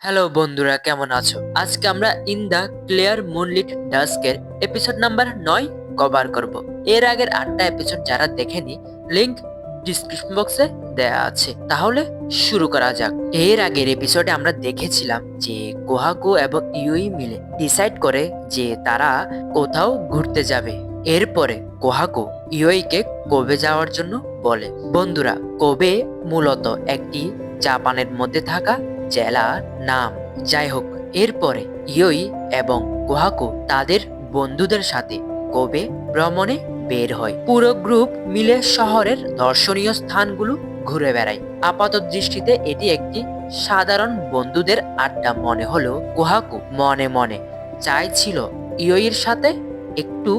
Hello বন্ধুরা, কেমন আছো? আজকে আমরা ইন দ্য ক্লিয়ার মুনলিট ডাস্কের এপিসোড নাম্বার 9 কভার করব। এর আগের 8টা এপিসোড যারা দেখেনি, লিংক ডিসক্রিপশন বক্সে দেয়া আছে। তাহলে শুরু করা যাক। এর আগের এপিসোডে আমরা দেখেছিলাম যে কোহাকু এবং ইউই মিলে ডিসাইড করে যে তারা কোথাও ঘুরতে যাবে। এরপরে কোহাকু ইউইকে কোবে যাওয়ার জন্য বলে। বন্ধুরা, কোবে মূলত একটি জাপানের মধ্যে থাকা জেলার নাম। যাই হোক, এরপরে ইয়োই এবং কোহাকু তাদের বন্ধুদের সাথে কোবে ভ্রমণে বের হয়। পুরো গ্রুপ মিলে শহরের দর্শনীয় স্থানগুলো ঘুরে বেড়ায়। আপাত দৃষ্টিতে এটি একটি সাধারণ বন্ধুদের আড্ডা মনে হলেও কোহাকু মনে মনে চাইছিল ইয়োইর সাথে একটু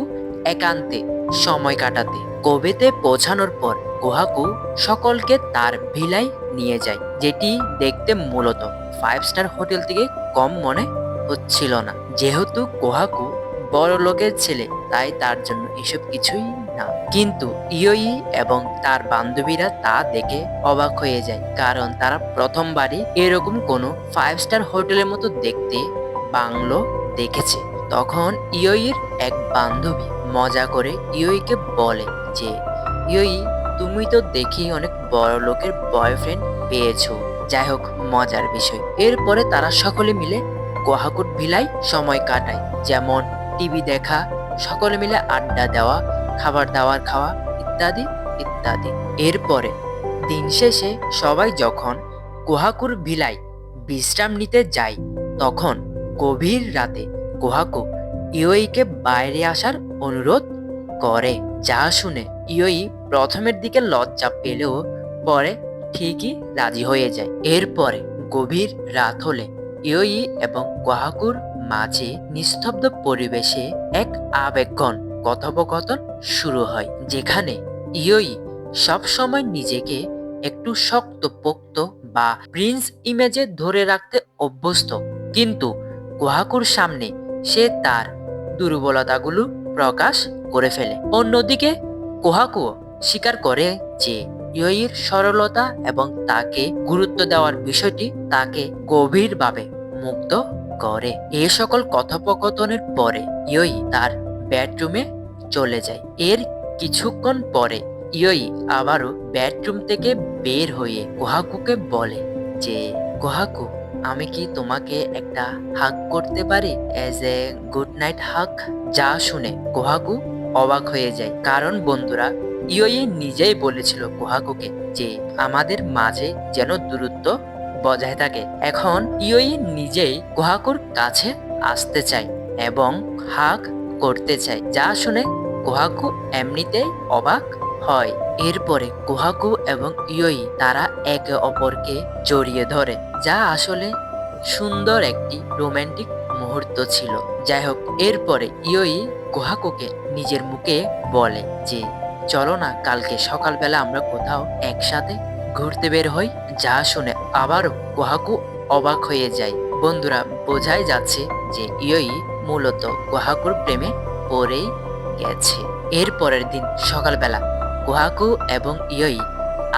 একান্তে সময় কাটাতে। কোবেতে পৌঁছানোর পর কোহাকু সকলকে তার ভিলায় নিয়ে যায়, যেটি দেখতে মূলত 5 স্টার হোটেল থেকে কম মনে হচ্ছিল না। যেহেতু কোহাকু বড় লোকের ছেলে, তাই তার জন্য এসব কিছুই না। কিন্তু ইয়োই এবং তার বান্ধবীরা তা দেখে অবাক হয়ে যায়, কারণ তারা প্রথমবারই এরকম কোনো 5 স্টার হোটেলের মতো দেখতে বাংলো দেখেছে। তখন ইয়োইর এক বান্ধবী মজা করে ইয়োইকে বলে যে, ইয়োই, তুমি তো দেখি অনেক বড় লোকের বয়ফ্রেন্ড পেয়েছো। যাই হোক, মজার বিষয়। এরপরে তারা সকলে মিলে কোহাকুর ভিলায় সময় কাটায়, যেমন টিভি দেখা, সকলে মিলে আড্ডা দেওয়া, খাবার দাবার খাওয়া ইত্যাদি ইত্যাদি। এরপরে দিন শেষে সবাই যখন কোহাকুর ভিলায় বিশ্রাম নিতে যায়, তখন গভীর রাতে কোহাকু ইয়োইকে বাইরে আসার অনুরোধ করে, যা শুনে ইয়োই প্রথমের দিকে লজ্জা পেলেও পরে ঠিকই রাজি হয়ে যায়। এরপরে গভীর রাত হলে ইয়োই এবং কোহাকুর মাঝে নিস্তব্ধ পরিবেশে এক আবেগঘন কথোপকথন শুরু হয়, যেখানে ইয়োই সবসময় নিজেকে একটু শক্তপোক্ত বা প্রিন্স ইমেজে ধরে রাখতে অভ্যস্ত, কিন্তু কোহাকুর সামনে সে তার দুর্বলতাগুলো প্রকাশ করে ফেলে। অন্যদিকে কোহাকু স্বীকার করে যে ইয়োইর সরলতা এবং তাকে গুরুত্ব দেওয়ার বিষয়টি তাকে গভীরভাবে মুগ্ধ করে। এ সকল কথোপকথনের পরে ইয়োই তার বেডরুমে চলে যায়। এর কিছুক্ষণ পরে ইয়োই আবারও বেডরুম থেকে বের হয়ে কোহাকুকে বলে যে, কোহাকু, আমি কি তোমাকে একটা হাগ করতে পারি, এজ এ গুড নাইট হাগ? যা শুনে কোহাকু অবাক হয়ে যায়, কারণ বন্ধুরা, ইয়োই নিজেই বলেছিল কোহাকুকে যে আমাদের মাঝে যেন দূরত্ব বজায় থাকে। এখন ইয়োই নিজেই কোহাকুর কাছে আসতে চায় এবং হাগ করতে চায়, যা শুনে কোহাকু এমনিতেই অবাক হয়। এরপরে কোহাকু এবং ইয়োই তারা একে অপরকে জড়িয়ে ধরে, যা আসলে সুন্দর একটি রোমান্টিক মুহূর্ত ছিল। যাই হোক, এরপরে ইয়োই কোহাকুকে নিজের মুখে বলে যে, চলো না কালকে সকালবেলা আমরা কোথাও একসাথে ঘুরতে বের হই। যা শুনে আবারও কোহাকু অবাক হয়ে যায়। বন্ধুরা, বোঝাই যাচ্ছে যে ইয়োই মূলত কোহাকুর প্রেমে পড়েই গেছে। এর পরের দিন সকালবেলা কোহাকু এবং ইয়োই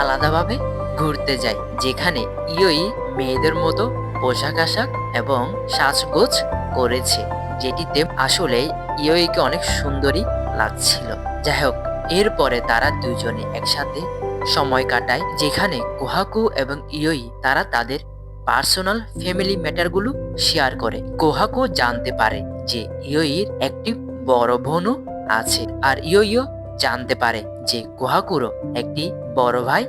আলাদাভাবে ঘুরতে যায়, যেখানে ইয়োই মেয়েদের মতো পোশাক আশাক এবং সাজগোজ করেছে, যেটিতে আসলে ইয়োইকে অনেক সুন্দরী লাগছিল। যাই হোক, এরপরে তারা দুজনে একসাথে সময় কাটায়, যেখানে কোহাকু এবং ইয়োই তারা তাদের পার্সোনাল ফ্যামিলি ম্যাটারগুলো শেয়ার করে। কোহাকু জানতে পারে যে ইয়োইর একটি বড় বোনও আছে, আর ইয়োইও জানতে পারে যে কোহাকুরও একটি বড় ভাই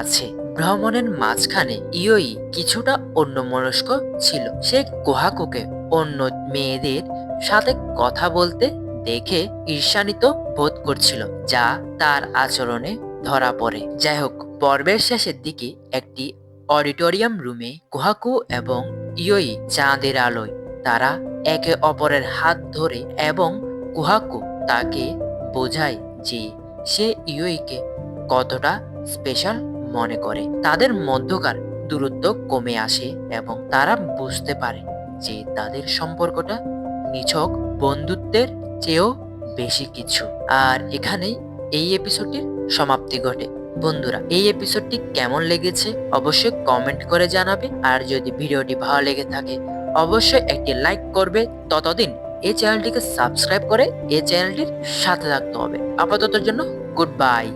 আছে। ভ্রমণের মাঝখানে ইয়োই কিছুটা অন্যমনস্ক ছিল। সে কোহাকুকে অন্য মেয়েদের সাথে কথা বলতে দেখে ঈর্ষান্বিত বোধ করছিল, যা তার আচরণে ধরা পড়ে। যাই হোক, পর্বের শেষের দিকে একটি অডিটোরিয়াম রুমে কোহাকু এবং ইয়োই চাঁদের আলোয় তারা একে অপরের হাত ধরে এবং কোহাকু তাকে বোঝায় যে সে ইয়োইকে কতটা স্পেশাল মনে করে। তাদের মধ্যকার দূরত্ব কমে আসে এবং তারা বুঝতে পারে যে তাদের সম্পর্কটা নিছক বন্ধুত্বের চেয়েও বেশি কিছু। আর এখানেই এই এপিসোডটির সমাপ্তি ঘটে। বন্ধুরা, এই এপিসোডটি কেমন লেগেছে অবশ্যই কমেন্ট করে জানাবে। আর যদি ভিডিওটি ভালো লেগে থাকে অবশ্যই একটি লাইক করবে। ততদিন এই চ্যানেলটিকে সাবস্ক্রাইব করে এই চ্যানেলটির সাথে থাকতে হবে। আপাততের জন্য গুড বাই।